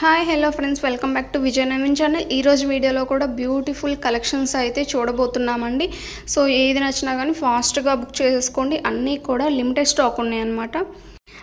Hi hello friends, welcome back to Vijay Naveen channel. ఈరోజు వీడియోలో కూడా బ్యూటిఫుల్ కలెక్షన్స్ అయితే చూడబోతున్నామండి. సో ఏది నచ్చినా కానీ ఫాస్ట్గా బుక్ చేసేసుకోండి. అన్నీ కూడా లిమిటెడ్ స్టాక్ ఉన్నాయన్నమాట.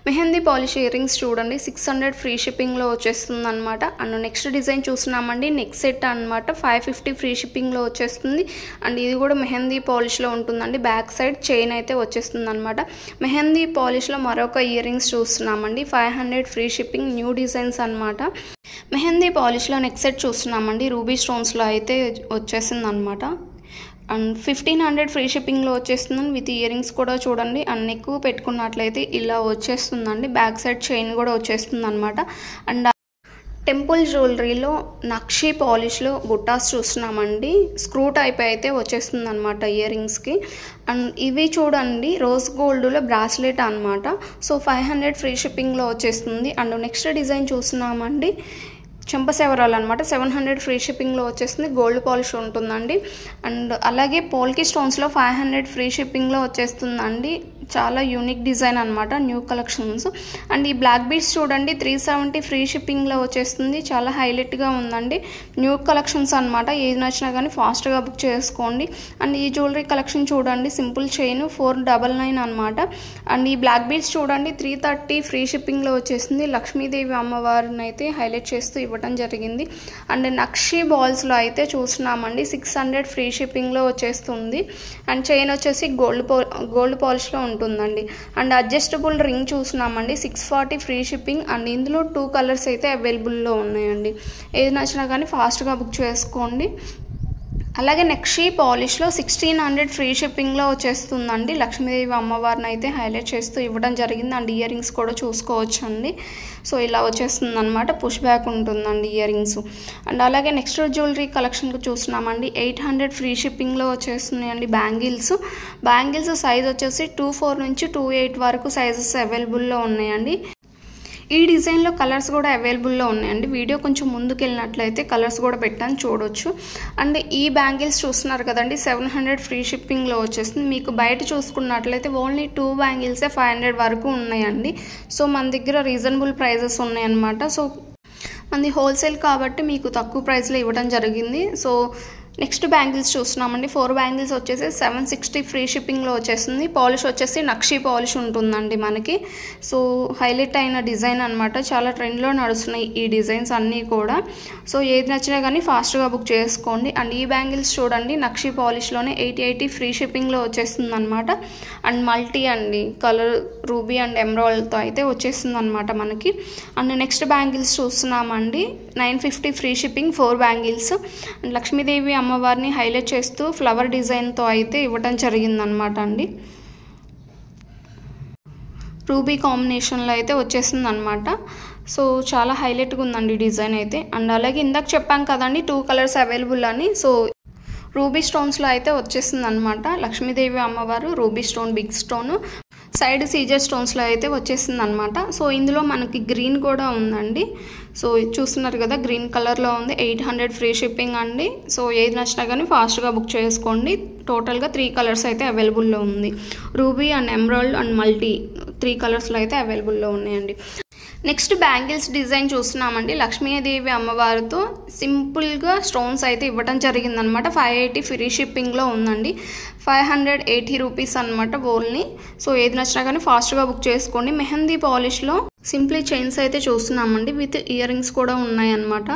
మెహందీ పాలిష్ ఇయర్ రింగ్స్ చూడండి, 600 ఫ్రీ షిప్పింగ్లో వచ్చేస్తుంది అనమాట. అండ్ నెక్స్ట్ డిజైన్ చూస్తున్నామండి, నెక్ సెట్ అనమాట, 550 ఫ్రీ షిప్పింగ్లో వచ్చేస్తుంది. అండ్ ఇది కూడా మెహందీ పాలిష్లో ఉంటుందండి. బ్యాక్ సైడ్ చైన్ అయితే వచ్చేస్తుంది అనమాట. మెహందీ పాలిష్లో మరొక ఇయర్ రింగ్స్ చూస్తున్నామండి, 500 ఫ్రీ షిప్పింగ్, న్యూ డిజైన్స్ అనమాట. మెహందీ పాలిష్లో నెక్ సెట్ చూస్తున్నామండి, రూబీ స్టోన్స్లో అయితే వచ్చేసింది అనమాట. అండ్ 1500 ఫ్రీ షిప్పింగ్లో వచ్చేస్తుందండి. విత్ ఇయర్ రింగ్స్ కూడా చూడండి, అన్ని ఎక్కువ పెట్టుకున్నట్లయితే ఇలా వచ్చేస్తుందండి. బ్యాక్ సైడ్ చైన్ కూడా వచ్చేస్తుంది అనమాట. అండ్ టెంపుల్ జ్యువెలరీలో నక్షి పాలిష్లో బుట్టాస్ చూస్తున్నామండి, స్క్రూ టైప్ అయితే వచ్చేస్తుంది అనమాట ఇయర్ రింగ్స్కి. అండ్ ఇవి చూడండి, రోజ్ గోల్డ్లో బ్రాస్లెట్ అనమాట. సో 500 ఫ్రీ షిప్పింగ్లో వచ్చేస్తుంది. అండ్ నెక్స్ట్ డిజైన్ చూస్తున్నామండి, చెంపసేవరాలు అనమాట, 700 ఫ్రీ షిప్పింగ్లో వచ్చేస్తుంది. గోల్డ్ పాలిష్ ఉంటుందండి. అండ్ అలాగే పోల్కి స్టోన్స్లో 500 ఫ్రీ షిప్పింగ్లో వచ్చేస్తుందండి. చాలా యూనిక్ డిజైన్ అనమాట, న్యూ కలెక్షన్స్. అండ్ ఈ బ్లాక్ బీడ్స్ చూడండి, 370 ఫ్రీ షిప్పింగ్లో వచ్చేస్తుంది. చాలా హైలైట్గా ఉందండి, న్యూ కలెక్షన్స్ అనమాట. ఏది నచ్చినా కానీ ఫాస్ట్గా బుక్ చేసుకోండి. అండ్ ఈ జ్యువెలరీ కలెక్షన్ చూడండి, సింపుల్ చైన్ 499 అనమాట. అండ్ ఈ బ్లాక్ బీడ్స్ చూడండి, 330 ఫ్రీ షిప్పింగ్లో వచ్చేస్తుంది. లక్ష్మీదేవి అమ్మవారిని అయితే హైలైట్ చేస్తూ ఇవ్వడం జరిగింది. అండ్ నక్షి బాల్స్లో అయితే చూస్తున్నామండి, 600 ఫ్రీ షిప్పింగ్లో వచ్చేస్తుంది. అండ్ చైన్ వచ్చేసి గోల్డ్ పాలిష్లో ఉంటుందండి. అండ్ అడ్జస్టబుల్ రింగ్ చూస్తున్నామండి, 640 ఫ్రీ షిప్పింగ్. అండ్ ఇందులో 2 కలర్స్ అయితే అవైలబుల్లో ఉన్నాయండి. ఏది నచ్చినా కానీ ఫాస్ట్గా బుక్ చేసుకోండి. అలాగే నక్షి పాలిష్లో 1600 ఫ్రీ షిప్పింగ్లో వచ్చేస్తుందండి. లక్ష్మీదేవి అమ్మవారిని అయితే హైలైట్ చేస్తూ ఇవ్వడం జరిగింది. అండ్ ఇయర్ రింగ్స్ కూడా చూసుకోవచ్చు అండి. సో ఇలా వచ్చేస్తుంది అనమాట, పుష్ బ్యాక్ ఉంటుందండి ఇయర్ రింగ్స్. అండ్ అలాగే నెక్స్ట్ జ్యువెలరీ కలెక్షన్కి చూస్తున్నామండి, 800 ఫ్రీ షిప్పింగ్లో వచ్చేస్తున్నాయండి. బ్యాంగిల్స్ సైజ్ వచ్చేసి 24 నుంచి 28 వరకు సైజెస్ అవైలబుల్లో ఉన్నాయండి. ఈ డిజైన్లో కలర్స్ కూడా అవైలబుల్లో ఉన్నాయండి. వీడియో కొంచెం ముందుకు వెళ్ళినట్లయితే కలర్స్ కూడా పెట్టాను, చూడొచ్చు. అండ్ ఈ బ్యాంగిల్స్ చూస్తున్నారు కదండి, 700 ఫ్రీ షిప్పింగ్లో వచ్చేస్తుంది. మీకు బయట చూసుకున్నట్లయితే ఓన్లీ 2 బ్యాంగిల్సే 500 వరకు ఉన్నాయండి. సో మన దగ్గర రీజనబుల్ ప్రైజెస్ ఉన్నాయన్నమాట. సో మనది హోల్సేల్ కాబట్టి మీకు తక్కువ ప్రైస్లో ఇవ్వడం జరిగింది. సో నెక్స్ట్ బ్యాంగిల్స్ చూస్తున్నామండి, 4 బ్యాంగిల్స్ వచ్చేసి 760 ఫ్రీ షిప్పింగ్లో వచ్చేస్తుంది. పాలిష్ వచ్చేసి నక్షి పాలిష్ ఉంటుందండి మనకి. సో హైలైట్ అయిన డిజైన్ అనమాట, చాలా ట్రెండ్లో నడుస్తున్నాయి ఈ డిజైన్స్ అన్నీ కూడా. సో ఏది నచ్చినా కానీ ఫాస్ట్గా బుక్ చేసుకోండి. అండ్ ఈ బ్యాంగిల్స్ చూడండి, నక్షి పాలిష్లోనే 880 ఫ్రీ షిప్పింగ్లో వచ్చేస్తుంది అనమాట. అండ్ మల్టీ అండి, కలర్ రూబీ అండ్ ఎమరాల్డ్తో అయితే వచ్చేస్తుంది అనమాట మనకి. అండ్ నెక్స్ట్ బ్యాంగిల్స్ చూస్తున్నామండి, 950 free shipping, 4 bangles. And Lakshmidevi అమ్మవారిని హైలైట్ చేస్తూ ఫ్లవర్ డిజైన్తో అయితే ఇవ్వడం జరిగిందనమాట అండి. రూబీ కాంబినేషన్లో అయితే వచ్చేసింది అనమాట. సో చాలా హైలైట్గా ఉందండి డిజైన్ అయితే. అండ్ అలాగే ఇందాక చెప్పాం కదండి 2 కలర్స్ అవైలబుల్ అని. సో రూబీ స్టోన్స్లో అయితే వచ్చేసింది అనమాట. లక్ష్మీదేవి అమ్మవారు ruby stone, big stone, side సీజర్ స్టోన్స్లో అయితే వచ్చేసింది అనమాట. సో ఇందులో మనకి గ్రీన్ కూడా ఉందండి. సో చూస్తున్నారు కదా, గ్రీన్ కలర్లో ఉంది. 800 ఫ్రీ షిప్పింగ్ అండి. సో ఏది నచ్చినా కానీ ఫాస్ట్గా బుక్ చేసుకోండి. టోటల్గా 3 కలర్స్ అయితే అవైలబుల్లో ఉంది. Ruby and emerald and multi 3 కలర్స్లో అయితే అవైలబుల్లో ఉన్నాయండి. నెక్స్ట్ బ్యాంగిల్స్ డిజైన్ చూస్తున్నామండి, లక్ష్మీదేవి అమ్మవారితో సింపుల్గా స్టోన్స్ అయితే ఇవ్వడం జరిగిందనమాట. 580 ఫ్రీ షిప్పింగ్లో ఉందండి. 580 రూపీస్ అనమాట ఓన్లీ. సో ఏది నచ్చినా కానీ ఫాస్ట్గా బుక్ చేసుకోండి. మెహందీ పాలిష్లో సింప్లీ చైన్స్ అయితే చూస్తున్నామండి, విత్ ఇయర్ రింగ్స్ కూడా ఉన్నాయన్నమాట.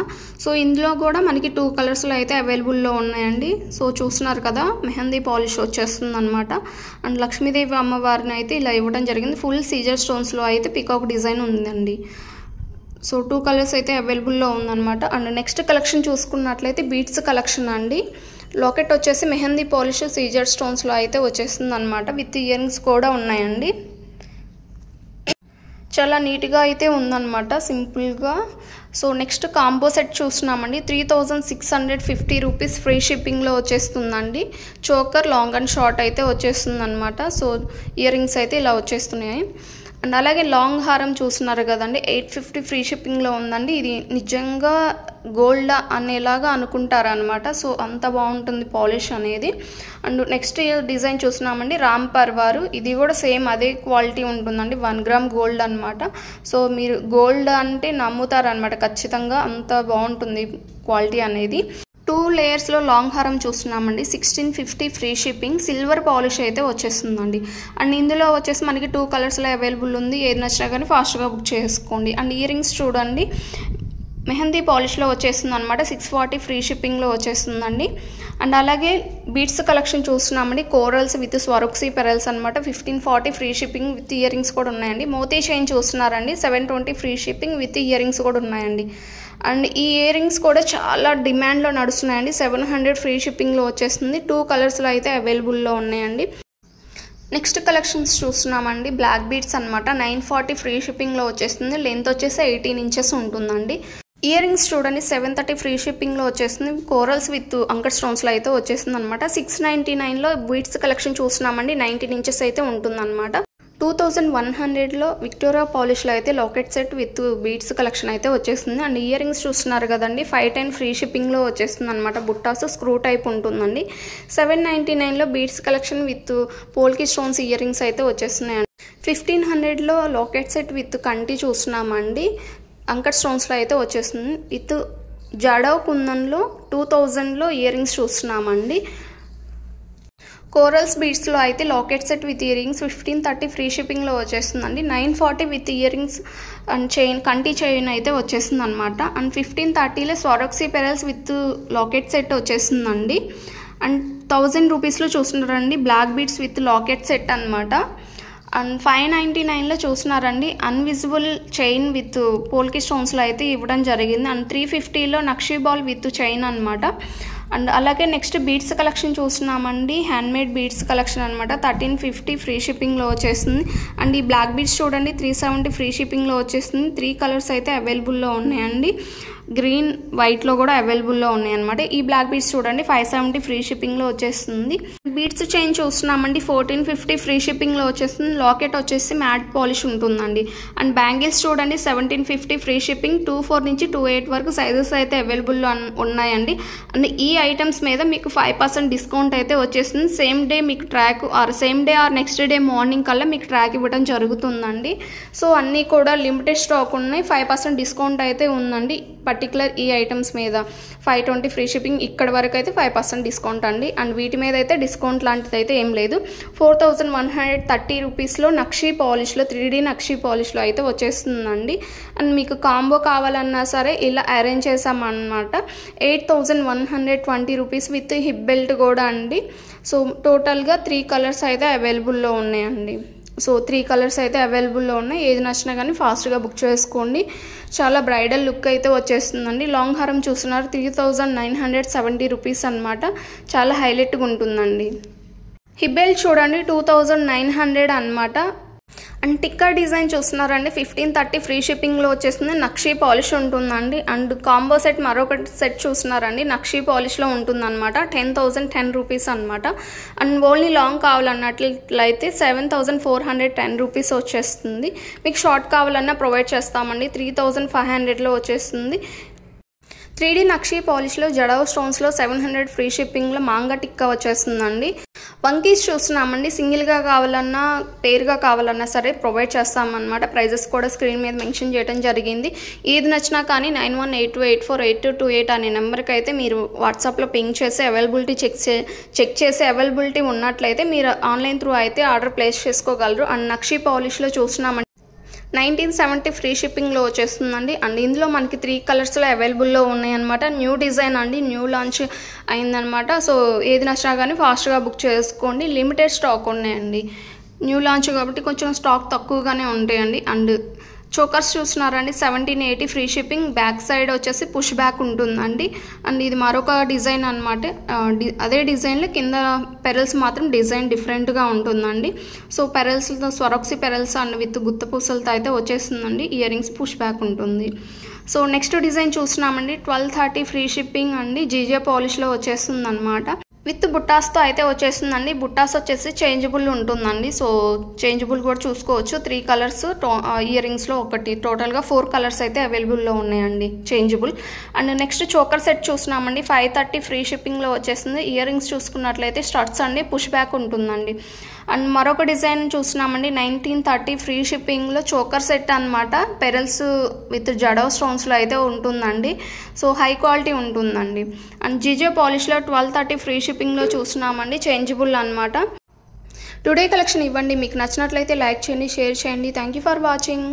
సో ఇందులో కూడా మనకి 2 కలర్స్లో అయితే అవైలబుల్లో ఉన్నాయండి. సో చూస్తున్నారు కదా, మెహందీ పాలిష్ వచ్చేస్తుంది అనమాట. అండ్ లక్ష్మీదేవి అమ్మవారిని అయితే ఇలా ఇవ్వడం జరిగింది. ఫుల్ సీజర్ స్టోన్స్లో అయితే పికాక్ డిజైన్ ఉందండి. సో 2 కలర్స్ అయితే అవైలబుల్లో ఉందన్నమాట. అండ్ నెక్స్ట్ కలెక్షన్ చూసుకున్నట్లయితే బీడ్స్ కలెక్షన్ అండి. లాకెట్ వచ్చేసి మెహందీ పాలిష్ సీజర్ స్టోన్స్లో అయితే వచ్చేస్తుంది అనమాట, విత్ ఇయర్ రింగ్స్ కూడా ఉన్నాయండి. చాలా నీట్గా అయితే ఉందన్నమాట, సింపుల్గా. సో నెక్స్ట్ కాంబో సెట్ చూస్తున్నామండి, 3650 రూపీస్ ఫ్రీ షిప్పింగ్లో వచ్చేస్తుందండి. చోకర్ లాంగ్ అండ్ షార్ట్ అయితే వచ్చేస్తుంది అనమాట. సో ఇయర్ రింగ్స్ అయితే ఇలా వచ్చేస్తున్నాయి. అండ్ అలాగే లాంగ్ హారం చూస్తున్నారు కదండి, 850 ఫ్రీ షిప్పింగ్లో ఉందండి. ఇది నిజంగా గోల్డ్ అనేలాగా అనుకుంటారనమాట. సో అంత బాగుంటుంది పాలిష్ అనేది. అండ్ నెక్స్ట్ డిజైన్ చూస్తున్నామండి, రామ్ పర్వారు. ఇది కూడా సేమ్ అదే క్వాలిటీ ఉంటుందండి, 1 గ్రామ్ గోల్డ్ అనమాట. సో మీరు గోల్డ్ అంటే నమ్ముతారనమాట ఖచ్చితంగా, అంత బాగుంటుంది క్వాలిటీ అనేది. 2 లేయర్స్లో లాంగ్ హారం చూస్తున్నామండి, 1650 ఫ్రీ షిప్పింగ్. సిల్వర్ పాలిష్ అయితే వచ్చేస్తుందండి. అండ్ ఇందులో వచ్చేసి మనకి 2 కలర్స్లో అవైలబుల్ ఉంది. ఏది నచ్చినా కానీ ఫాస్ట్గా బుక్ చేసుకోండి. అండ్ ఇయర్ రింగ్స్ చూడండి, మెహందీ పాలిష్లో వచ్చేస్తుంది అనమాట, 640 ఫ్రీ షిప్పింగ్లో వచ్చేస్తుందండి. అండ్ అలాగే బీడ్స్ కలెక్షన్ చూస్తున్నామండి, కోరల్స్ విత్ స్వరూక్సీ పెరల్స్ అనమాట, 1540 free shipping with ear rings కూడా ఉన్నాయండి. మోతీ చైన్ చూస్తున్నారండి, 720 free shipping with ear rings కూడా ఉన్నాయండి. అండ్ ఈ ఇయర్ రింగ్స్ కూడా చాలా డిమాండ్లో నడుస్తున్నాయండి, 700 ఫ్రీ షిప్పింగ్లో వచ్చేస్తుంది. 2 కలర్స్లో అయితే అవైలబుల్లో ఉన్నాయండి. నెక్స్ట్ కలెక్షన్స్ చూస్తున్నామండి, బ్లాక్ బీడ్స్ అనమాట, 940 ఫ్రీ షిప్పింగ్లో వచ్చేస్తుంది. లెంత్ వచ్చేసి 18 ఇంచెస్ ఉంటుందండి. ఇయర్ రింగ్స్ చూడండి, 730 ఫ్రీ షిప్పింగ్లో వచ్చేస్తుంది. కోరల్స్ విత్ అంకర్ స్టోన్స్లో అయితే వచ్చేస్తుంది అనమాట. 699లో బీడ్స్ కలెక్షన్ చూస్తున్నామండి, 19 ఇంచెస్ అయితే ఉంటుందన్నమాట. 2100లో విక్టోరియా పాలిష్లో అయితే locket set with beads collection అయితే వచ్చేస్తుంది. అండ్ ఇయర్ రింగ్స్ చూస్తున్నారు కదండి, 510 ఫ్రీ షిప్పింగ్లో వచ్చేస్తుంది అనమాట. బుట్టాస్ స్క్రూ టైప్ ఉంటుందండి. 799లో beads collection with polki stones earrings అయితే వచ్చేస్తున్నాయండి. 1500లో లాకెట్ సెట్ విత్ కంటి చూస్తున్నామండి, అంకర్ స్టోన్స్లో అయితే వచ్చేస్తుంది. విత్ జడవ్ కుందన్లో 2000లో ఇయర్ రింగ్స్ చూస్తున్నామండి. కోరల్స్ బీడ్స్లో అయితే locket set with earrings 1530 free షిప్పింగ్లో వచ్చేస్తుందండి. 940 with earrings and chain, కంటి చైన్ అయితే వచ్చేస్తుంది అనమాట. అండ్ 1530లో Swarovski pearls with locket set వచ్చేస్తుందండి. అండ్ 1000 రూపీస్లో చూస్తున్నారండి, black beads with locket set అనమాట. అండ్ 599లో చూస్తున్నారండి, అన్విజిబుల్ చైన్ విత్ పోల్కి స్టోన్స్లో అయితే ఇవ్వడం జరిగింది. అండ్ 350లో నక్షీ బాల్ విత్ చైన్ అనమాట. అండ్ అలాగే నెక్స్ట్ బీడ్స్ కలెక్షన్ చూస్తున్నామండి, హ్యాండ్మేడ్ బీడ్స్ కలెక్షన్ అనమాట, 1350 ఫ్రీ షిప్పింగ్లో వచ్చేస్తుంది. అండ్ ఈ బ్లాక్ బీడ్స్ చూడండి, 370 ఫ్రీ షిప్పింగ్లో వచ్చేస్తుంది. 3 కలర్స్ అయితే అవైలబుల్లో ఉన్నాయండి, గ్రీన్ వైట్లో కూడా అవైలబుల్లో ఉన్నాయి అనమాట. ఈ బ్లాక్ బీడ్స్ చూడండి, 570 ఫ్రీ షిప్పింగ్లో వచ్చేస్తుంది. బీడ్స్ చైన్ చూస్తున్నామండి, 1450 ఫ్రీ షిప్పింగ్లో వచ్చేస్తుంది. లాకెట్ వచ్చేసి మ్యాట్ పాలిష్ ఉంటుందండి. అండ్ బ్యాంగిల్స్ చూడండి, 1750 ఫ్రీ షిప్పింగ్. 24 నుంచి 28 వరకు సైజెస్ అయితే అవైలబుల్లో ఉన్నాయండి. అండ్ ఈ ఐటమ్స్ మీద మీకు 5% డిస్కౌంట్ అయితే వచ్చేస్తుంది. సేమ్ డే మీకు track same day or next day morning కల్లా మీకు ట్రాక్ ఇవ్వడం జరుగుతుందండి. సో అన్నీ కూడా లిమిటెడ్ స్టాక్ ఉన్నాయి, 5% డిస్కౌంట్ అయితే ఉందండి. పర్టికులర్ ఈ ఐటమ్స్ మీద 520 ఫ్రీ షిప్పింగ్, ఇక్కడ వరకు అయితే 5% డిస్కౌంట్ అండి. అండ్ వీటి మీద అయితే డిస్కౌంట్ లాంటిది అయితే ఏం లేదు. 4130 రూపీస్లో నక్షీ పాలిష్లో 3D నక్షీ పాలిష్లో అయితే వచ్చేస్తుందండి. అండ్ మీకు కాంబో కావాలన్నా సరే ఇలా అరేంజ్ చేసామన్నమాట. 8120 రూపీస్ విత్ హిప్ బెల్ట్ కూడా అండి. సో టోటల్గా 3 కలర్స్ అయితే అవైలబుల్లో ఉన్నాయండి. సో 3 కలర్స్ అయితే అవైలబుల్లో ఉన్నాయి. ఏది నచ్చినా కానీ ఫాస్ట్గా బుక్ చేసుకోండి. చాలా బ్రైడల్ లుక్ అయితే వచ్చేస్తుందండి. లాంగ్ హారం చూస్తున్నారు, 3970 రూపీస్ అనమాట, చాలా హైలైట్గా ఉంటుందండి. హిబెల్ చూడండి, 2900 అనమాట. అండ్ టిక్కా డిజైన్ చూస్తున్నారండి, 1530 ఫ్రీ షిప్పింగ్లో వచ్చేస్తుంది. నక్షీ పాలిష్ ఉంటుందండి. అండ్ కాంబో సెట్ మరొక సెట్ చూస్తున్నారండి, నక్షీ పాలిష్లో ఉంటుందన్నమాట, 10,010 రూపీస్ అనమాట. అండ్ ఓన్లీ లాంగ్ కావాలన్నట్లయితే 7410 రూపీస్ వచ్చేస్తుంది. మీకు షార్ట్ కావాలన్నా ప్రొవైడ్ చేస్తామండి, 3500లో వచ్చేస్తుంది. 3D నక్షీ పాలిష్లో జడావ్ స్టోన్స్లో 700 ఫ్రీ షిప్పింగ్లో మాంగా టిక్కా వచ్చేస్తుందండి. వంకీస్ చూస్తున్నామండి, సింగిల్గా కావాలన్నా పేరుగా కావాలన్నా సరే ప్రొవైడ్ చేస్తామన్నమాట. ప్రైజెస్ కూడా స్క్రీన్ మీద మెన్షన్ చేయడం జరిగింది. ఏది నచ్చినా కానీ 9182848228 అనే నెంబర్కి అయితే మీరు వాట్సాప్లో పింక్ చేసి అవైలబిలిటీ చెక్ చేసి అవైలబిలిటీ ఉన్నట్లయితే మీరు ఆన్లైన్ త్రూ అయితే ఆర్డర్ ప్లేస్ చేసుకోగలరు. అండ్ నక్షీ పాలిష్లో చూస్తున్నామండి, 1970 ఫ్రీ షిప్పింగ్లో వచ్చేస్తుందండి. అండ్ ఇందులో మనకి 3 కలర్స్లో అవైలబుల్లో ఉన్నాయన్నమాట. న్యూ డిజైన్ అండి, న్యూ లాంచ్ అయిందనమాట. సో ఏది నచ్చినా కానీ ఫాస్ట్గా బుక్ చేసుకోండి, లిమిటెడ్ స్టాక్ ఉన్నాయండి. న్యూ లాంచ్ కాబట్టి కొంచెం స్టాక్ తక్కువగానే ఉంటాయండి. అండ్ చోకర్స్ చూస్తున్నారండి, 1780 ఫ్రీ షిప్పింగ్. బ్యాక్ సైడ్ వచ్చేసి పుష్ బ్యాక్ ఉంటుందండి. అండ్ ఇది మరొక డిజైన్ అనమాట. అదే డిజైన్లో కింద పెరల్స్ మాత్రం డిజైన్ డిఫరెంట్గా ఉంటుందండి. సో పెరల్స్తో స్వరూక్సీ పెరల్స్ అండ్ విత్ గుత్త పూసలతో అయితే వచ్చేస్తుందండి. ఇయర్ రింగ్స్ పుష్ బ్యాక్ ఉంటుంది. సో నెక్స్ట్ డిజైన్ చూస్తున్నామండి, 1230 ఫ్రీ షిప్పింగ్ అండి, జీజే పాలిష్లో వచ్చేస్తుంది అనమాట. విత్ బుట్టాస్తో అయితే వచ్చేస్తుందండి. బుట్టాస్ వచ్చేసి చేంజబుల్ ఉంటుందండి. సో చేంజబుల్ కూడా చూసుకోవచ్చు. 3 కలర్స్ ఇయర్ రింగ్స్లో ఒకటి, టోటల్గా 4 కలర్స్ అయితే అవైలబుల్లో ఉన్నాయండి changeable. And next choker set చూస్తున్నామండి. 530 ఫ్రీ షిప్పింగ్లో వచ్చేస్తుంది. ఇయర్ రింగ్స్ చూసుకున్నట్లయితే స్టడ్స్ అండి, పుష్ బ్యాక్ ఉంటుందండి. అండ్ మరొక డిజైన్ చూస్తున్నామండి. 1930 ఫ్రీ షిప్పింగ్లో చోకర్ సెట్ అనమాట. పెరల్స్ విత్ జడో స్టోన్స్లో అయితే ఉంటుందండి. సో హై క్వాలిటీ ఉంటుందండి. అండ్ జిజో పాలిష్లో 1230 ఫ్రీ షిప్పింగ్లో చూస్తున్నామండి. చేంజబుల్ అనమాట. టుడే కలెక్షన్ ఇవ్వండి. మీకు నచ్చినట్లయితే లైక్ చేయండి, షేర్ చేయండి. Thank you for watching.